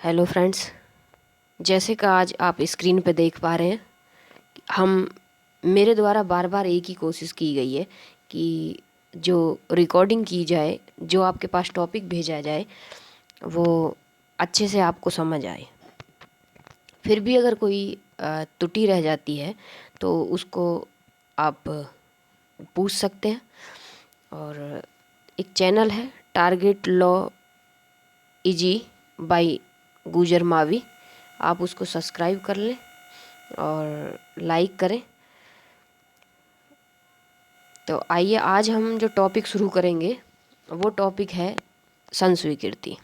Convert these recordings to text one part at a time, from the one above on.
Hello friends, जैसे कि आज आप स्क्रीन पे देख पा रहे हैं, हम मेरे द्वारा बार बार एक ही कोशिश की गई है कि जो रिकॉर्डिंग की जाए, जो आपके पास टॉपिक भेजा जाए, वो अच्छे से आपको समझ आए। फिर भी अगर कोई त्रुटि रह जाती है तो उसको आप पूछ सकते हैं। और एक चैनल है टारगेट लॉ इजी बाय गुजर मावी, आप उसको सब्सक्राइब कर लें और लाइक करें। तो आइए आज हम जो टॉपिक शुरू करेंगे वो टॉपिक है संस्वीकृति।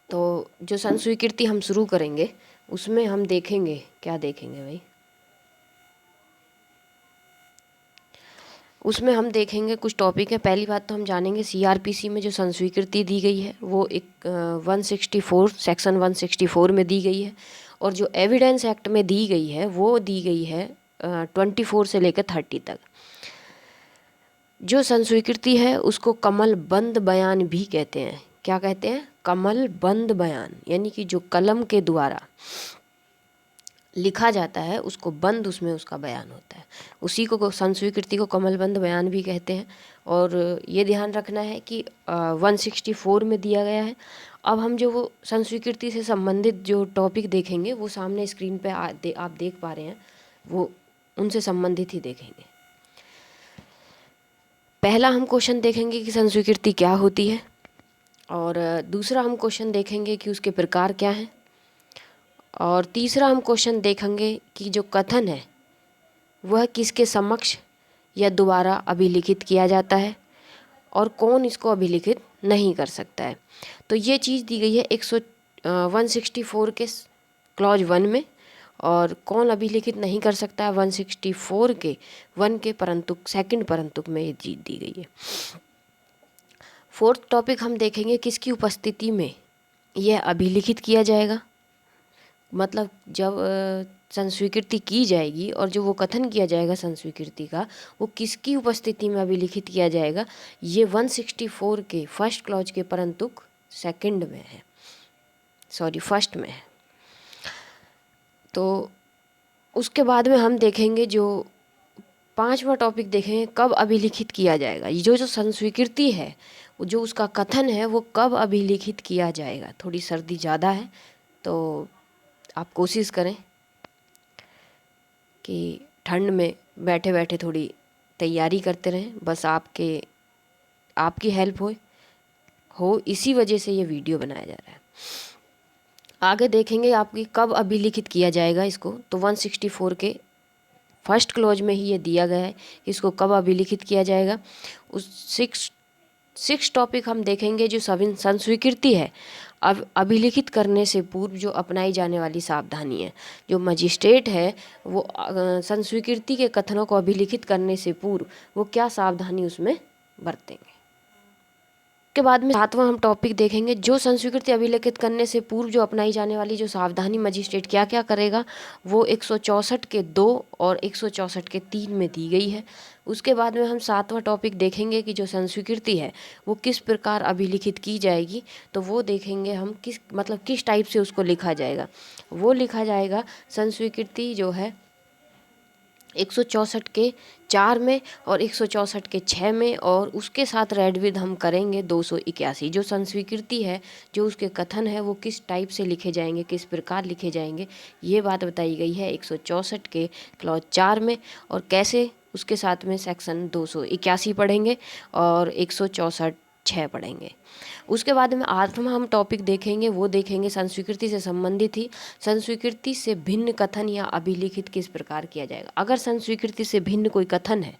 तो जो संस्वीकृति हम शुरू करेंगे उसमें हम देखेंगे, क्या देखेंगे भाई, उसमें हम देखेंगे कुछ टॉपिक है। पहली बात तो हम जानेंगे सीआरपीसी में जो संस्वीकृति दी गई है वो एक 164 सेक्शन 164 में दी गई है, और जो एविडेंस एक्ट में दी गई है वो दी गई है 24 से लेकर 30 तक। जो संस्वीकृति है उसको कमल बंद बयान भी कहते हैं। क्या कहते हैं? कमल बंद बयान, यानी कि जो कलम के द्वारा लिखा जाता है उसको बंद, उसमें उसका बयान होता है, उसी को संस्वीकृति को कमल बंद बयान भी कहते हैं। और ये ध्यान रखना है कि 164 में दिया गया है। अब हम जो वो संस्वीकृति से संबंधित जो टॉपिक देखेंगे वो सामने स्क्रीन पे आप देख पा रहे हैं, वो उनसे संबंधित ही देखेंगे। पहला हम क्वेश्चन देखेंगे कि संस्वीकृति क्या होती है, और दूसरा हम क्वेश्चन देखेंगे कि उसके प्रकार क्या हैं, और तीसरा हम क्वेश्चन देखेंगे कि जो कथन है वह किसके समक्ष या दोबारा अभिलिखित किया जाता है और कौन इसको अभिलिखित नहीं कर सकता है। तो ये चीज़ दी गई है 164 के क्लॉज 1 में, और कौन अभिलिखित नहीं कर सकता है 164 के 1 के परंतुक सेकंड परंतुक में ये चीज़ दी गई है। फोर्थ टॉपिक हम देखेंगे किसकी उपस्थिति में यह अभिलिखित किया जाएगा, मतलब जब संस्वीकृति की जाएगी और जो वो कथन किया जाएगा संस्वीकृति का, वो किसकी उपस्थिति में अभिलिखित किया जाएगा। ये 164 के फर्स्ट क्लॉज के परंतुक सेकंड में है, सॉरी फर्स्ट में है। तो उसके बाद में हम देखेंगे जो पांचवा टॉपिक देखेंगे कब अभिलिखित किया जाएगा। ये जो संस्वीकृति है, जो उसका कथन है वो कब अभिलिखित किया जाएगा। थोड़ी सर्दी ज़्यादा है तो आप कोशिश करें कि ठंड में बैठे बैठे थोड़ी तैयारी करते रहें, बस आपकी हेल्प हो इसी वजह से ये वीडियो बनाया जा रहा है। आगे देखेंगे आपकी कब अभिलिखित किया जाएगा इसको, तो 164 के फर्स्ट क्लॉज में ही ये दिया गया है कि इसको कब अभिलिखित किया जाएगा। उस सिक्स टॉपिक हम देखेंगे जो संस्वीकृति है अब अभिलिखित करने से पूर्व जो अपनाई जाने वाली सावधानी है। जो मजिस्ट्रेट है वो संस्वीकृति के कथनों को अभिलिखित करने से पूर्व वो क्या सावधानी उसमें बरतेंगे। के बाद में सातवां हम टॉपिक देखेंगे जो संस्वीकृति अभिलिखित करने से पूर्व जो अपनाई जाने वाली जो सावधानी मजिस्ट्रेट क्या क्या करेगा, वो 164 के 2 और 164 के 3 में दी गई है। उसके बाद में हम सातवां टॉपिक देखेंगे कि जो संस्वीकृति है वो किस प्रकार अभिलिखित की जाएगी। तो वो देखेंगे हम किस टाइप से उसको लिखा जाएगा। वो लिखा जाएगा संस्वीकृति जो है 164 के 4 में और 164 के 6 में, और उसके साथ रेड विद हम करेंगे 281। जो संस्वीकृति है, जो उसके कथन है वो किस टाइप से लिखे जाएंगे, किस प्रकार लिखे जाएंगे, ये बात बताई गई है 164 के क्लॉज 4 में। और कैसे उसके साथ में सेक्शन 281 पढ़ेंगे और 164 6 पढ़ेंगे। उसके बाद में आठवां हम टॉपिक देखेंगे, वो देखेंगे संस्वीकृति से संबंधित ही, संस्वीकृति से भिन्न कथन या अभिलिखित किस प्रकार किया जाएगा। अगर संस्वीकृति से भिन्न कोई कथन है,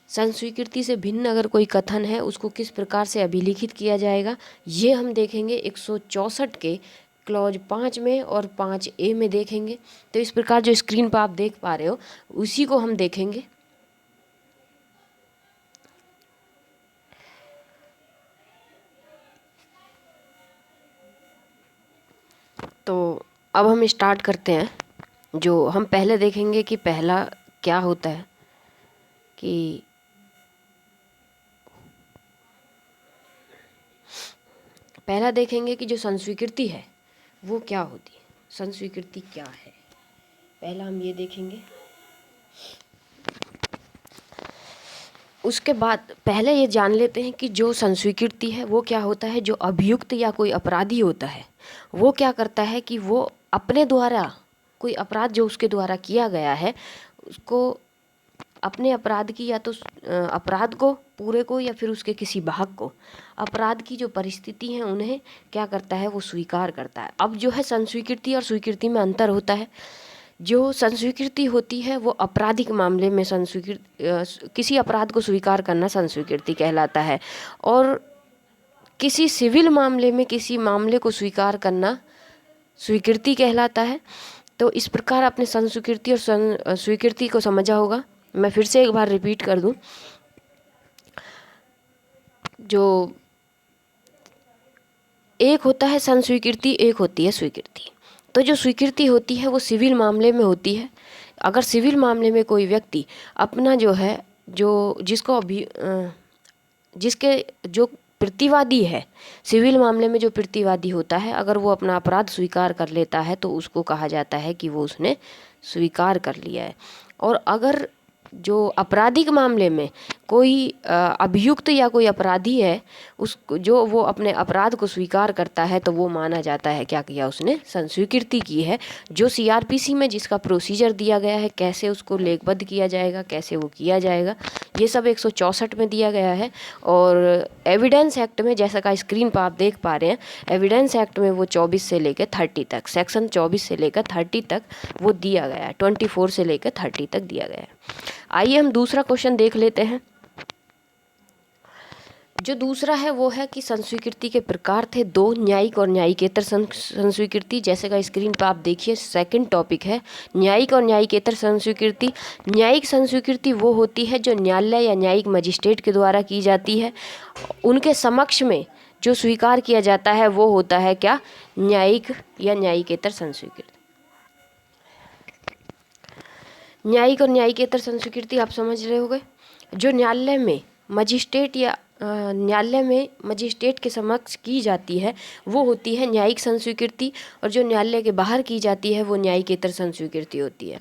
संस्वीकृति से भिन्न अगर कोई कथन है उसको किस प्रकार से अभिलिखित किया जाएगा, ये हम देखेंगे 164 के क्लॉज 5 में और 5A में देखेंगे। तो इस प्रकार जो स्क्रीन पर आप देख पा रहे हो उसी को हम देखेंगे। तो अब हम स्टार्ट करते हैं। जो हम पहले देखेंगे कि पहला क्या होता है कि पहला देखेंगे कि जो संस्वीकृति है वो क्या होती है, संस्वीकृति क्या है, पहला हम ये देखेंगे। उसके बाद पहले ये जान लेते हैं कि जो संस्वीकृति है वो क्या होता है। जो अभियुक्त या कोई अपराधी होता है वो क्या करता है कि वो अपने द्वारा कोई अपराध जो उसके द्वारा किया गया है उसको, अपने अपराध की या तो अपराध को पूरे को या फिर उसके किसी भाग को, अपराध की जो परिस्थिति है उन्हें क्या करता है वो स्वीकार करता है। अब जो है संस्वीकृति और स्वीकृति में अंतर होता है। जो संस्वीकृति होती है वो आपराधिक मामले में किसी अपराध को स्वीकार करना संस्वीकृति कहलाता है, और किसी सिविल मामले में किसी मामले को स्वीकार करना स्वीकृति कहलाता है। तो इस प्रकार आपने संस्वीकृति और स्वीकृति को समझा होगा। मैं फिर से एक बार रिपीट कर दूं। जो एक होता है संस्वीकृति, एक होती है स्वीकृति। तो जो स्वीकृति होती है वो सिविल मामले में होती है। अगर सिविल मामले में कोई व्यक्ति अपना जो है जिसके जो प्रतिवादी है, सिविल मामले में जो प्रतिवादी होता है, अगर वो अपना अपराध स्वीकार कर लेता है तो उसको कहा जाता है कि वो उसने स्वीकार कर लिया है। और अगर जो आपराधिक मामले में कोई अभियुक्त या कोई अपराधी है उसको जो वो अपने अपराध को स्वीकार करता है तो वो माना जाता है क्या किया उसने, संस्वीकृति की है। जो सीआरपीसी में जिसका प्रोसीजर दिया गया है, कैसे उसको लेखबद्ध किया जाएगा, कैसे वो किया जाएगा, ये सब 164 में दिया गया है। और एविडेंस एक्ट में, जैसा का स्क्रीन पर आप देख पा रहे हैं, एविडेंस एक्ट में वो 24 से लेकर 30 तक, सेक्शन 24 से लेकर 30 तक वो दिया गया है, 24 से लेकर 30 तक दिया गया है। आइए हम दूसरा क्वेश्चन देख लेते हैं। जो दूसरा है वो है कि संस्वीकृति के प्रकार थे दो, न्यायिक और न्यायिकेतर संस्वीकृति। जैसे का स्क्रीन पर आप देखिए, सेकंड टॉपिक है न्यायिक और न्यायिकेतर संस्वीकृति। न्यायिक संस्वीकृति वो होती है जो न्यायालय या न्यायिक मजिस्ट्रेट के द्वारा की जाती है। उनके समक्ष में जो स्वीकार किया जाता है वो होता है क्या, न्यायिक या न्यायिकेतर संस्वीकृति। न्यायिक और न्यायिकेतर संस्वीकृति आप समझ रहे होंगे। जो न्यायालय में मजिस्ट्रेट के समक्ष की जाती है वो होती है न्यायिक संस्वीकृति, और जो न्यायालय के बाहर की जाती है वो न्यायिकेतर संस्वीकृति होती है।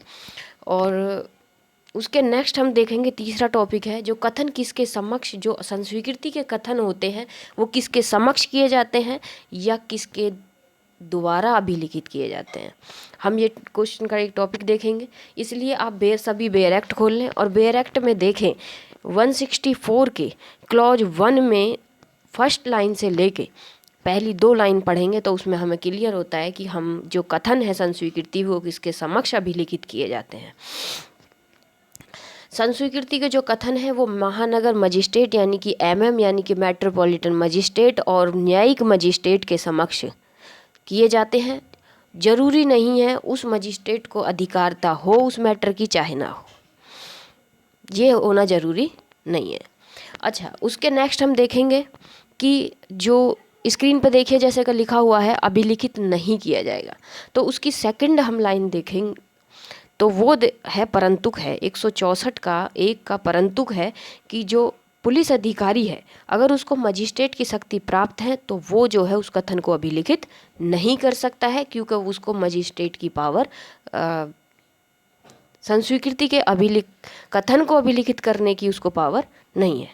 और उसके नेक्स्ट हम देखेंगे, तीसरा टॉपिक है जो कथन किसके समक्ष, जो संस्वीकृति के कथन होते हैं वो किसके समक्ष किए जाते हैं या किसके दोबारा अभिलिखित किए जाते हैं। हम ये क्वेश्चन का एक टॉपिक देखेंगे, इसलिए आप सभी बेयर एक्ट खोल लें और बेयर एक्ट में देखें 164 के क्लॉज 1 में फर्स्ट लाइन से लेके पहली 2 लाइन पढ़ेंगे तो उसमें हमें क्लियर होता है कि हम जो कथन है संस्वीकृति वो किसके समक्ष अभिलिखित किए जाते हैं। संस्वीकृति के जो कथन है वो महानगर मजिस्ट्रेट यानी कि MM यानी कि मेट्रोपॉलिटन मजिस्ट्रेट और न्यायिक मजिस्ट्रेट के समक्ष किए जाते हैं। जरूरी नहीं है उस मजिस्ट्रेट को अधिकारता हो उस मैटर की, चाहे ना हो, ये होना जरूरी नहीं है। अच्छा, उसके नेक्स्ट हम देखेंगे कि जो स्क्रीन पर देखिए जैसे का लिखा हुआ है अभिलिखित नहीं किया जाएगा, तो उसकी सेकंड हम लाइन देखेंगे तो वो है परंतुक है। 164 का 1 का परंतुक है कि जो पुलिस अधिकारी है अगर उसको मजिस्ट्रेट की शक्ति प्राप्त है तो वो जो है उस कथन को अभिलिखित नहीं कर सकता है, क्योंकि उसको मजिस्ट्रेट की पावर संस्वीकृति के कथन को अभिलिखित करने की उसको पावर नहीं है।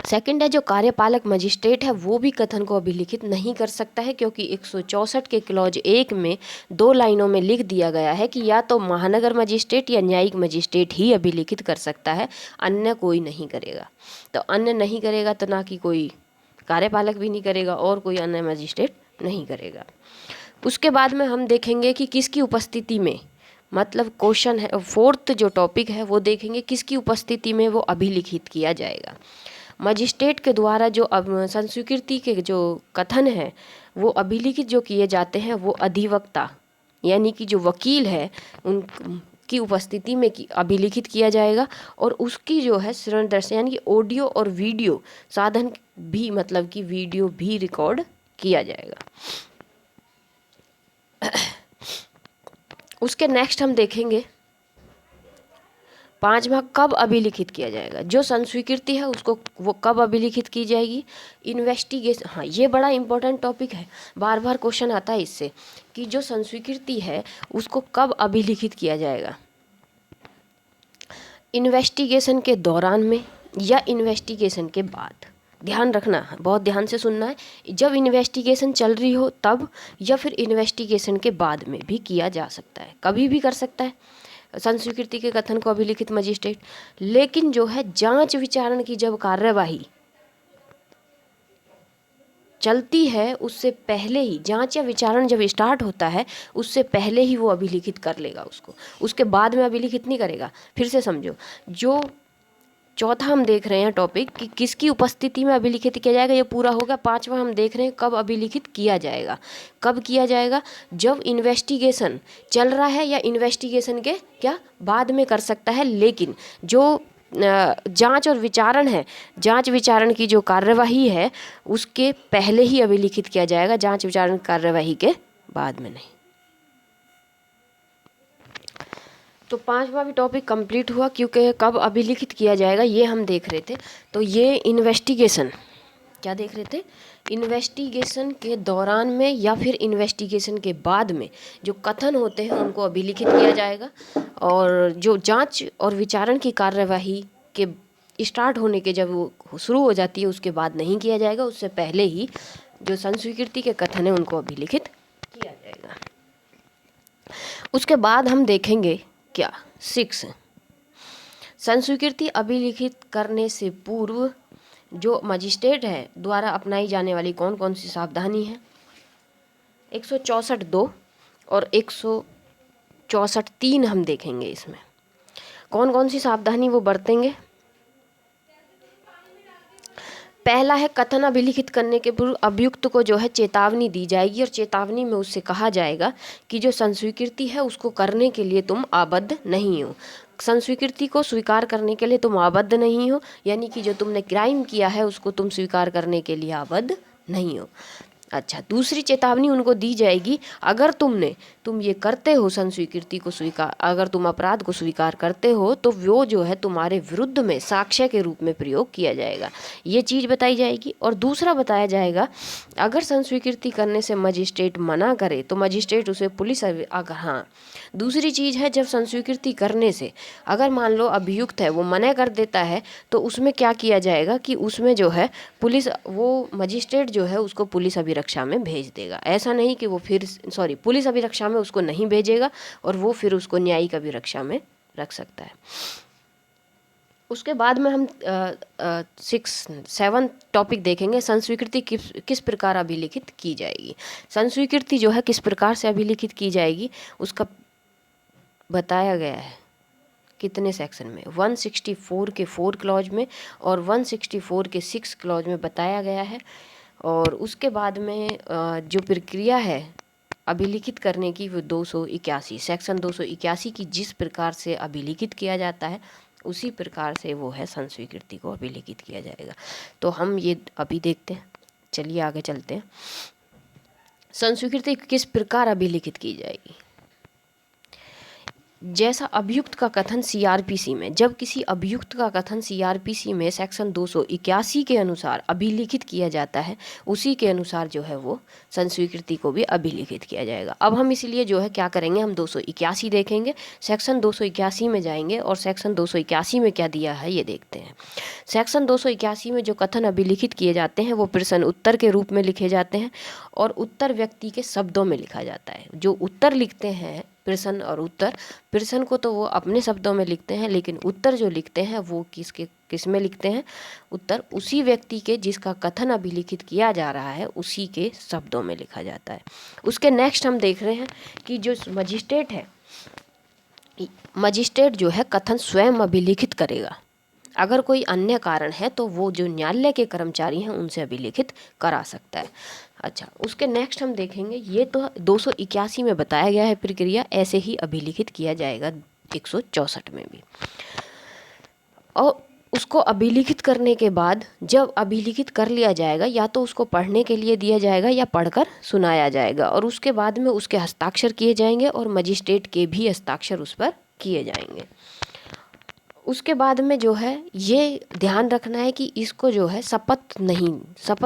सेकंड है जो कार्यपालक मजिस्ट्रेट है वो भी कथन को अभिलिखित नहीं कर सकता है, क्योंकि 164 के क्लॉज 1 में 2 लाइनों में लिख दिया गया है कि या तो महानगर मजिस्ट्रेट या न्यायिक मजिस्ट्रेट ही अभिलिखित कर सकता है, अन्य कोई नहीं करेगा। तो अन्य नहीं करेगा तो ना कि कोई कार्यपालक भी नहीं करेगा और कोई अन्य मजिस्ट्रेट नहीं करेगा। उसके बाद में हम देखेंगे कि किसकी उपस्थिति में, मतलब क्वेश्चन है फोर्थ जो टॉपिक है वो देखेंगे किसकी उपस्थिति में वो अभिलिखित किया जाएगा। मजिस्ट्रेट के द्वारा जो संस्वीकृति के जो कथन है वो अभिलिखित जो किए जाते हैं वो अधिवक्ता यानी कि जो वकील है उनकी उपस्थिति में अभिलिखित किया जाएगा, और उसकी जो है श्रवणदर्शी यानी कि ऑडियो और वीडियो साधन भी, मतलब कि वीडियो भी रिकॉर्ड किया जाएगा। उसके नेक्स्ट हम देखेंगे पांचवा कब अभिलिखित किया जाएगा, जो संस्वीकृति है उसको वो कब अभिलिखित की जाएगी। इन्वेस्टिगेशन, हाँ ये बड़ा इंपॉर्टेंट टॉपिक है, बार बार क्वेश्चन आता है इससे कि जो संस्वीकृति है उसको कब अभिलिखित किया जाएगा, इन्वेस्टिगेशन के दौरान में या इन्वेस्टिगेशन के बाद। ध्यान रखना, बहुत ध्यान से सुनना है, जब इन्वेस्टिगेशन चल रही हो तब, या फिर इन्वेस्टिगेशन के बाद में भी किया जा सकता है, कभी भी कर सकता है संस्वीकृति के कथन को अभिलिखित मजिस्ट्रेट। लेकिन जो है जांच विचारण की जब कार्यवाही चलती है उससे पहले ही, जांच या विचारण जब स्टार्ट होता है उससे पहले ही वो अभिलिखित कर लेगा उसको, उसके बाद में अभिलिखित नहीं करेगा। फिर से समझो, जो चौथा हम देख रहे हैं टॉपिक कि किसकी उपस्थिति में अभिलिखित किया जाएगा, ये पूरा होगा। पांचवा हम देख रहे हैं कब अभिलिखित किया जाएगा। कब किया जाएगा, जब इन्वेस्टिगेशन चल रहा है या इन्वेस्टिगेशन के क्या बाद में कर सकता है, लेकिन जो जांच और विचारण है, जांच विचारण की जो कार्यवाही है उसके पहले ही अभिलिखित किया जाएगा, जांच विचारण कार्यवाही के बाद में नहीं। तो पांचवा भी टॉपिक कंप्लीट हुआ, क्योंकि कब अभिलिखित किया जाएगा ये हम देख रहे थे। तो ये इन्वेस्टिगेशन, क्या देख रहे थे, इन्वेस्टिगेशन के दौरान में या फिर इन्वेस्टिगेशन के बाद में जो कथन होते हैं उनको अभिलिखित किया जाएगा, और जो जांच और विचारण की कार्यवाही के स्टार्ट होने के जब वो शुरू हो जाती है उसके बाद नहीं किया जाएगा, उससे पहले ही जो संस्वीकृति के कथन है उनको अभिलिखित किया जाएगा। उसके बाद हम देखेंगे क्या 6, संस्वीकृति अभिलिखित करने से पूर्व जो मजिस्ट्रेट है द्वारा अपनाई जाने वाली कौन कौन सी सावधानी है। 164(2) और 164(3) हम देखेंगे। इसमें कौन कौन सी सावधानी वो बरतेंगे। पहला है, कथन अभिलिखित करने के पूर्व अभियुक्त को जो है चेतावनी दी जाएगी, और चेतावनी में उससे कहा जाएगा कि जो संस्वीकृति है उसको करने के लिए तुम आबद्ध नहीं हो, संस्वीकृति को स्वीकार करने के लिए तुम आबद्ध नहीं हो, यानी कि जो तुमने क्राइम किया है उसको तुम स्वीकार करने के लिए आबद्ध नहीं हो। अच्छा, दूसरी चेतावनी उनको दी जाएगी, अगर तुम ये करते हो, संस्वीकृति को स्वीकार, अगर तुम अपराध को स्वीकार करते हो तो वो जो है तुम्हारे विरुद्ध में साक्ष्य के रूप में प्रयोग किया जाएगा, ये चीज़ बताई जाएगी। और दूसरा बताया जाएगा, अगर संस्वीकृति करने से मजिस्ट्रेट मना करे तो मजिस्ट्रेट उसे पुलिस, अगर हाँ दूसरी चीज़ है, जब संस्वीकृति करने से अगर मान लो अभियुक्त है वो मना कर देता है तो उसमें क्या किया जाएगा कि उसमें जो है पुलिस, वो मजिस्ट्रेट जो है उसको पुलिस अभिरक्षा में भेज देगा। ऐसा नहीं कि वो फिर पुलिस अभिरक्षा में उसको नहीं भेजेगा और वो फिर उसको न्यायिक अभिरक्षा में रख सकता है। उसके बाद में हम 7 टॉपिक देखेंगे, संस्वीकृति किस प्रकार अभिलिखित की जाएगी। संस्वीकृति जो है किस प्रकार से अभिलिखित की जाएगी उसका बताया गया है कितने सेक्शन में, 164 के 4 क्लॉज में और 164 के 6 क्लॉज में बताया गया है। और उसके बाद में जो प्रक्रिया है अभिलिखित करने की वो 281 सेक्शन 281 की जिस प्रकार से अभिलिखित किया जाता है उसी प्रकार से वो है संस्वीकृति को अभिलिखित किया जाएगा। तो हम ये अभी देखते हैं, चलिए आगे चलते हैं। संस्वीकृति किस प्रकार अभिलिखित की जाएगी। जैसा अभियुक्त का कथन सीआरपीसी में, जब किसी अभियुक्त का कथन सीआरपीसी में सेक्शन 281 के अनुसार अभिलिखित किया जाता है उसी के अनुसार जो है वो संस्वीकृति को भी अभिलिखित किया जाएगा। अब हम इसलिए जो है क्या करेंगे, हम 281 देखेंगे, सेक्शन 281 में जाएंगे और सेक्शन 281 में क्या दिया है ये देखते हैं। सेक्शन 281 में जो कथन अभिलिखित किए जाते हैं वो प्रश्न उत्तर के रूप में लिखे जाते हैं और उत्तर व्यक्ति के शब्दों में लिखा जाता है। जो उत्तर लिखते हैं, प्रश्न और उत्तर, प्रश्न को तो वो अपने शब्दों में लिखते हैं लेकिन उत्तर जो लिखते हैं वो किस में लिखते हैं, उत्तर उसी व्यक्ति के जिसका कथन अभिलिखित किया जा रहा है उसी के शब्दों में लिखा जाता है। उसके नेक्स्ट हम देख रहे हैं कि जो मजिस्ट्रेट है, मजिस्ट्रेट जो है कथन स्वयं अभिलिखित करेगा, अगर कोई अन्य कारण है तो वो जो न्यायालय के कर्मचारी हैं उनसे अभिलिखित करा सकता है। अच्छा, उसके नेक्स्ट हम देखेंगे, ये तो 281 में बताया गया है प्रक्रिया, ऐसे ही अभिलिखित किया जाएगा 164 में भी। और उसको अभिलिखित करने के बाद जब अभिलिखित कर लिया जाएगा या तो उसको पढ़ने के लिए दिया जाएगा या पढ़कर सुनाया जाएगा और उसके बाद में उसके हस्ताक्षर किए जाएंगे और मजिस्ट्रेट के भी हस्ताक्षर उस पर किए जाएंगे। उसके बाद में जो है ये ध्यान रखना है कि इसको जो है शपथ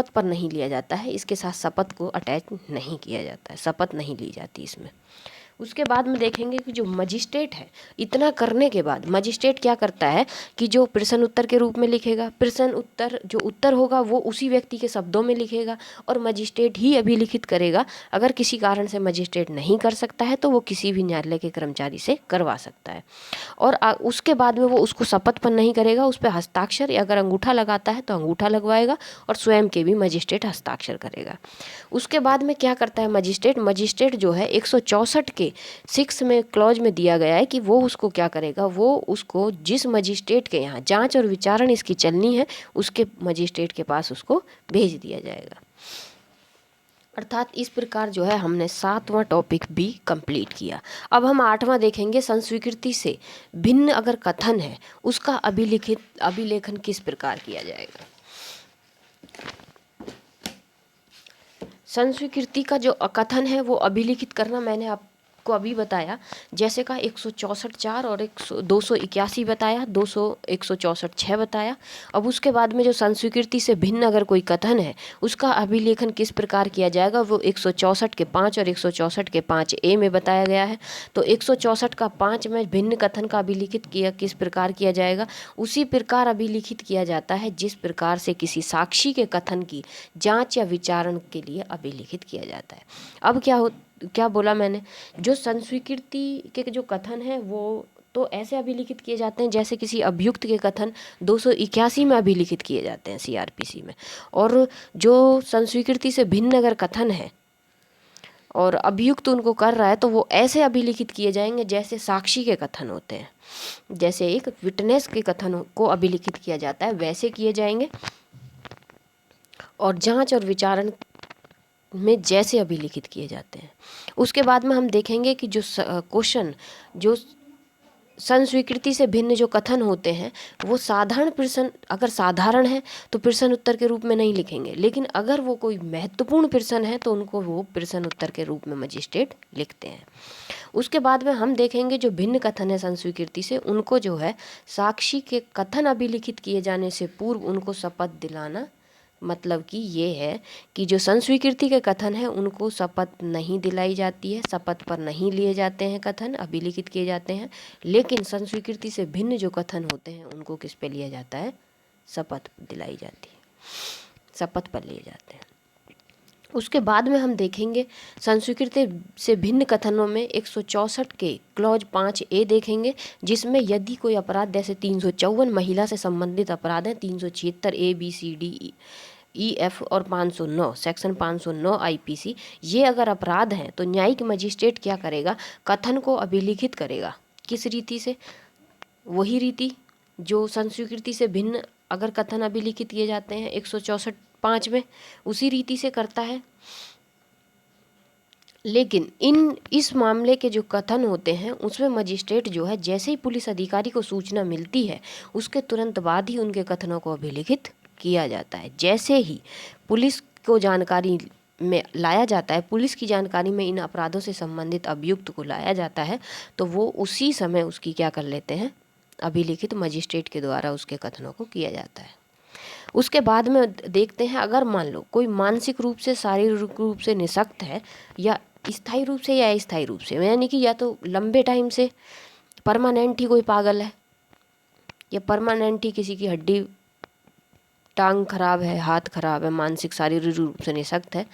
पर नहीं लिया जाता है, इसके साथ शपथ को अटैच नहीं किया जाता है, शपथ नहीं ली जाती इसमें। उसके बाद में देखेंगे कि जो मजिस्ट्रेट है, इतना करने के बाद मजिस्ट्रेट क्या करता है कि जो प्रश्न उत्तर के रूप में लिखेगा, प्रश्न उत्तर जो उत्तर होगा वो उसी व्यक्ति के शब्दों में लिखेगा और मजिस्ट्रेट ही अभिलिखित करेगा। अगर किसी कारण से मजिस्ट्रेट नहीं कर सकता है तो वो किसी भी न्यायालय के कर्मचारी से करवा सकता है। और उसके बाद में वो उसको शपथ पर नहीं करेगा, उस पर हस्ताक्षर या अगर अंगूठा लगाता है तो अंगूठा लगवाएगा और स्वयं के भी मजिस्ट्रेट हस्ताक्षर करेगा। उसके बाद में क्या करता है मजिस्ट्रेट जो है 164 के 6 में क्लॉज में दिया गया है कि वो उसको क्या करेगा, वो उसको जिस मजिस्ट्रेट के यहाँ जांच और विचारण इसकी चलनी है उसके मजिस्ट्रेट के पास उसको भेज दिया जाएगा। अर्थात इस प्रकार जो है हमने 7वां टॉपिक भी कंप्लीट किया। अब हम 8वां देखेंगे, संस्वीकृति से भिन्न अगर कथन है उसका अभिलेखन किस प्रकार किया जाएगा। संस्वीकृति का जो कथन है वो अभिलिखित करना मैंने आपको अभी बताया, जैसे का 164(4) और 281 बताया, 164(6) बताया। अब उसके बाद में जो संस्वीकृति से भिन्न अगर कोई कथन है उसका अभिलेखन किस प्रकार किया जाएगा वो 164 के 5 और 164 के 5A में बताया गया है। तो 164 का 5 में भिन्न कथन का अभिलिखित किस प्रकार किया जाएगा, उसी प्रकार अभिलिखित किया जाता है जिस प्रकार से किसी साक्षी के कथन की जांच या विचारण के लिए अभिलिखित किया जाता है। अब क्या बोला मैंने, जो संस्वीकृति के जो कथन है वो तो ऐसे अभिलिखित किए जाते हैं जैसे किसी अभियुक्त के कथन 281 में अभिलिखित किए जाते हैं CRPC में। और जो संस्वीकृति से भिन्न अगर कथन है और अभियुक्त उनको कर रहा है तो वो ऐसे अभिलिखित किए जाएंगे जैसे साक्षी के कथन होते हैं, जैसे एक विटनेस के कथन को अभिलिखित किया जाता है वैसे किए जाएंगे। और जांच और विचारण में जैसे अभिलिखित किए जाते हैं। उसके बाद में हम देखेंगे कि जो क्वेश्चन जो संस्वीकृति से भिन्न जो कथन होते हैं वो साधारण प्रश्न अगर साधारण है तो प्रश्न उत्तर के रूप में नहीं लिखेंगे, लेकिन अगर वो कोई महत्वपूर्ण प्रश्न है तो उनको वो प्रश्न उत्तर के रूप में मजिस्ट्रेट लिखते हैं। उसके बाद में हम देखेंगे जो भिन्न कथन है संस्वीकृति से उनको जो है साक्षी के कथन अभिलिखित किए जाने से पूर्व उनको शपथ दिलाना, मतलब कि ये है कि जो संस्वीकृति के कथन है उनको शपथ नहीं दिलाई जाती है, शपथ पर नहीं लिए जाते हैं, कथन अभिलिखित किए जाते हैं। लेकिन संस्वीकृति से भिन्न जो कथन होते हैं उनको किस पे लिया जाता है, शपथ दिलाई जाती है, शपथ पर लिए जाते हैं। उसके बाद में हम देखेंगे संस्वीकृति से भिन्न कथनों में 164 के क्लॉज 5A देखेंगे, जिसमें यदि कोई अपराध जैसे 354 महिला से संबंधित अपराध है, 376 ABCDEF और 509 सेक्शन 509 IPC, ये अगर अपराध हैं तो न्यायिक मजिस्ट्रेट क्या करेगा, कथन को अभिलिखित करेगा। किस रीति से, वही रीति जो संस्वीकृति से भिन्न अगर कथन अभिलिखित किए जाते हैं 164(5) में, उसी रीति से करता है। लेकिन इस मामले के जो कथन होते हैं उसमें मजिस्ट्रेट जो है जैसे ही पुलिस अधिकारी को सूचना मिलती है उसके तुरंत बाद ही उनके कथनों को अभिलिखित किया जाता है। जैसे ही पुलिस को जानकारी में लाया जाता है, पुलिस की जानकारी में इन अपराधों से संबंधित अभियुक्त को लाया जाता है तो वो उसी समय उसकी क्या कर लेते हैं, अभिलिखित मजिस्ट्रेट के द्वारा उसके कथनों को किया जाता है। उसके बाद में देखते हैं अगर मान लो कोई मानसिक रूप से शारीरिक रूप से निःशक्त है या स्थायी रूप से या अस्थायी रूप से, यानी कि या तो लंबे टाइम से परमानेंट ही कोई पागल है या परमानेंट ही किसी की हड्डी टांग खराब है, हाथ खराब है, मानसिक शारीरिक रूप से निःशक्त है,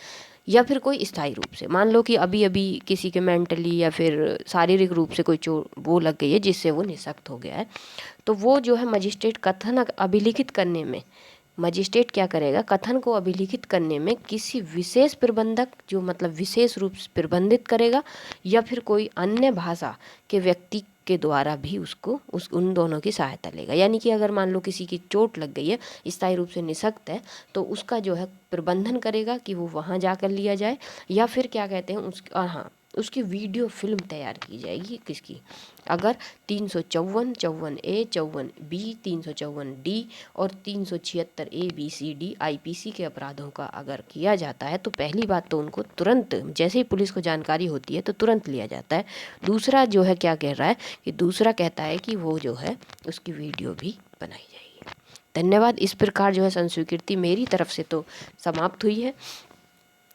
या फिर कोई स्थायी रूप से, मान लो कि अभी अभी किसी के मेंटली या फिर शारीरिक रूप से कोई वो लग गई है जिससे वो निःशक्त हो गया है, तो वो जो है मजिस्ट्रेट कथन अभिलिखित करने में मजिस्ट्रेट क्या करेगा, कथन को अभिलिखित करने में किसी विशेष प्रबंधक जो मतलब विशेष रूप से प्रबंधित करेगा या फिर कोई अन्य भाषा के व्यक्ति के द्वारा भी उन दोनों की सहायता लेगा। यानी कि अगर मान लो किसी की चोट लग गई है, स्थायी रूप से निःशक्त है, तो उसका जो है प्रबंधन करेगा कि वो वहाँ जाकर लिया जाए, या फिर क्या कहते हैं हाँ, उसकी वीडियो फिल्म तैयार की जाएगी। किसकी? अगर 354, 54A, 54B, 354D और 376A, B, C, D IPC के अपराधों का अगर किया जाता है तो पहली बात तो उनको तुरंत, जैसे ही पुलिस को जानकारी होती है तो तुरंत लिया जाता है। दूसरा जो है क्या कह रहा है कि दूसरा कहता है कि वो जो है उसकी वीडियो भी बनाई जाएगी। धन्यवाद। इस प्रकार जो है संस्वीकृति मेरी तरफ से तो समाप्त हुई है,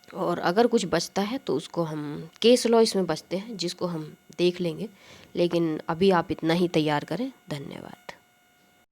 और अगर कुछ बचता है तो उसको हम केस लॉ इसमें बचते हैं जिसको हम देख लेंगे, लेकिन अभी आप इतना ही तैयार करें। धन्यवाद।